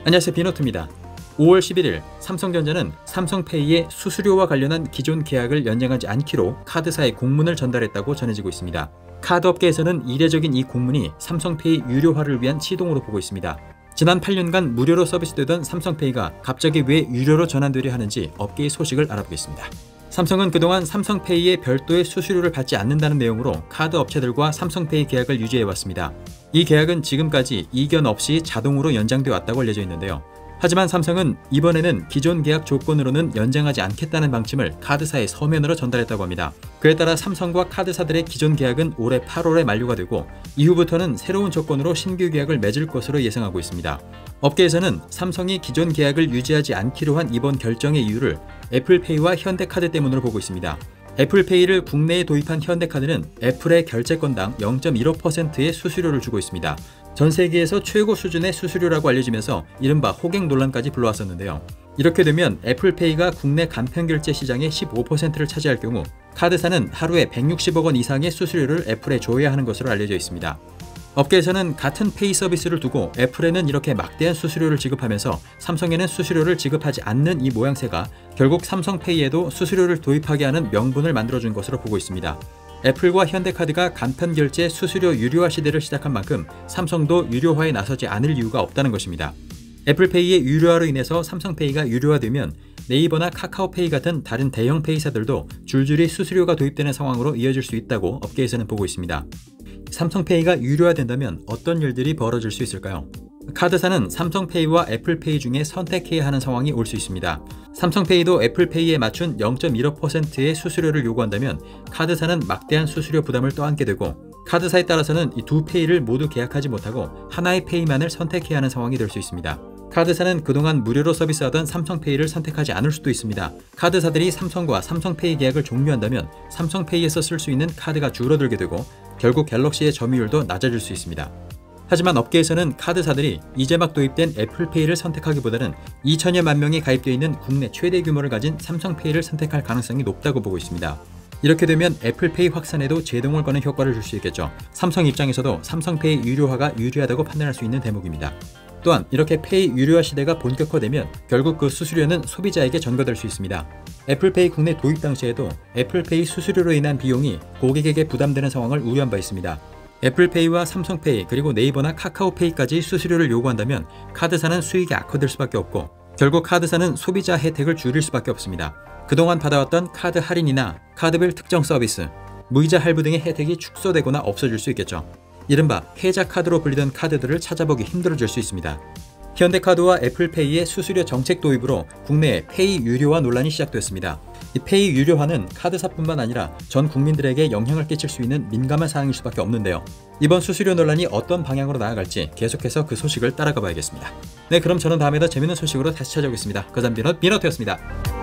안녕하세요, 비노트입니다. 5월 11일 삼성전자는 삼성페이의 수수료와 관련한 기존 계약을 연장하지 않기로 카드사에 공문을 전달했다고 전해지고 있습니다. 카드업계에서는 이례적인 이 공문이 삼성페이 유료화를 위한 시동으로 보고 있습니다. 지난 8년간 무료로 서비스되던 삼성페이가 갑자기 왜 유료로 전환되려 하는지 업계의 소식을 알아보겠습니다. 삼성은 그동안 삼성페이에 별도의 수수료를 받지 않는다는 내용으로 카드 업체들과 삼성페이 계약을 유지해왔습니다. 이 계약은 지금까지 이견 없이 자동으로 연장돼 왔다고 알려져 있는데요. 하지만 삼성은 이번에는 기존 계약 조건으로는 연장하지 않겠다는 방침을 카드사에 서면으로 전달했다고 합니다. 그에 따라 삼성과 카드사들의 기존 계약은 올해 8월에 만료가 되고 이후부터는 새로운 조건으로 신규 계약을 맺을 것으로 예상하고 있습니다. 업계에서는 삼성이 기존 계약을 유지하지 않기로 한 이번 결정의 이유를 애플페이와 현대카드 때문으로 보고 있습니다. 애플페이를 국내에 도입한 현대카드는 애플의 결제건당 0.15%의 수수료를 주고 있습니다. 전 세계에서 최고 수준의 수수료라고 알려지면서 이른바 호갱 논란까지 불러왔었는데요. 이렇게 되면 애플페이가 국내 간편결제 시장의 15%를 차지할 경우 카드사는 하루에 160억 원 이상의 수수료를 애플에 줘야 하는 것으로 알려져 있습니다. 업계에서는 같은 페이 서비스를 두고 애플에는 이렇게 막대한 수수료를 지급하면서 삼성에는 수수료를 지급하지 않는 이 모양새가 결국 삼성페이에도 수수료를 도입하게 하는 명분을 만들어준 것으로 보고 있습니다. 애플과 현대카드가 간편결제 수수료 유료화 시대를 시작한 만큼 삼성도 유료화에 나서지 않을 이유가 없다는 것입니다. 애플페이의 유료화로 인해서 삼성페이가 유료화되면 네이버나 카카오페이 같은 다른 대형 페이사들도 줄줄이 수수료가 도입되는 상황으로 이어질 수 있다고 업계에서는 보고 있습니다. 삼성페이가 유료화된다면 어떤 일들이 벌어질 수 있을까요? 카드사는 삼성페이와 애플페이 중에 선택해야 하는 상황이 올 수 있습니다. 삼성페이도 애플페이에 맞춘 0.15%의 수수료를 요구한다면 카드사는 막대한 수수료 부담을 떠안게 되고 카드사에 따라서는 이 두 페이를 모두 계약하지 못하고 하나의 페이만을 선택해야 하는 상황이 될 수 있습니다. 카드사는 그동안 무료로 서비스하던 삼성페이를 선택하지 않을 수도 있습니다. 카드사들이 삼성과 삼성페이 계약을 종료한다면 삼성페이에서 쓸 수 있는 카드가 줄어들게 되고 결국 갤럭시의 점유율도 낮아질 수 있습니다. 하지만 업계에서는 카드사들이 이제 막 도입된 애플페이를 선택하기보다는 2천여만 명이 가입되어 있는 국내 최대 규모를 가진 삼성페이를 선택할 가능성이 높다고 보고 있습니다. 이렇게 되면 애플페이 확산에도 제동을 거는 효과를 줄 수 있겠죠. 삼성 입장에서도 삼성페이 유료화가 유리하다고 판단할 수 있는 대목입니다. 또한 이렇게 페이 유료화 시대가 본격화되면 결국 그 수수료는 소비자에게 전가될 수 있습니다. 애플페이 국내 도입 당시에도 애플페이 수수료로 인한 비용이 고객에게 부담되는 상황을 우려한 바 있습니다. 애플페이와 삼성페이 그리고 네이버나 카카오페이까지 수수료를 요구한다면 카드사는 수익이 악화될 수밖에 없고 결국 카드사는 소비자 혜택을 줄일 수밖에 없습니다. 그동안 받아왔던 카드 할인이나 카드별 특정 서비스, 무이자 할부 등의 혜택이 축소되거나 없어질 수 있겠죠. 이른바 혜자 카드로 불리던 카드들을 찾아보기 힘들어질 수 있습니다. 현대카드와 애플페이의 수수료 정책 도입으로 국내에 페이 유료화 논란이 시작됐습니다. 이 페이 유료화는 카드사뿐만 아니라 전 국민들에게 영향을 끼칠 수 있는 민감한 사항일 수밖에 없는데요. 이번 수수료 논란이 어떤 방향으로 나아갈지 계속해서 그 소식을 따라가 봐야겠습니다. 네, 그럼 저는 다음에 더 재밌는 소식으로 다시 찾아오겠습니다. 거잔 비너트였습니다.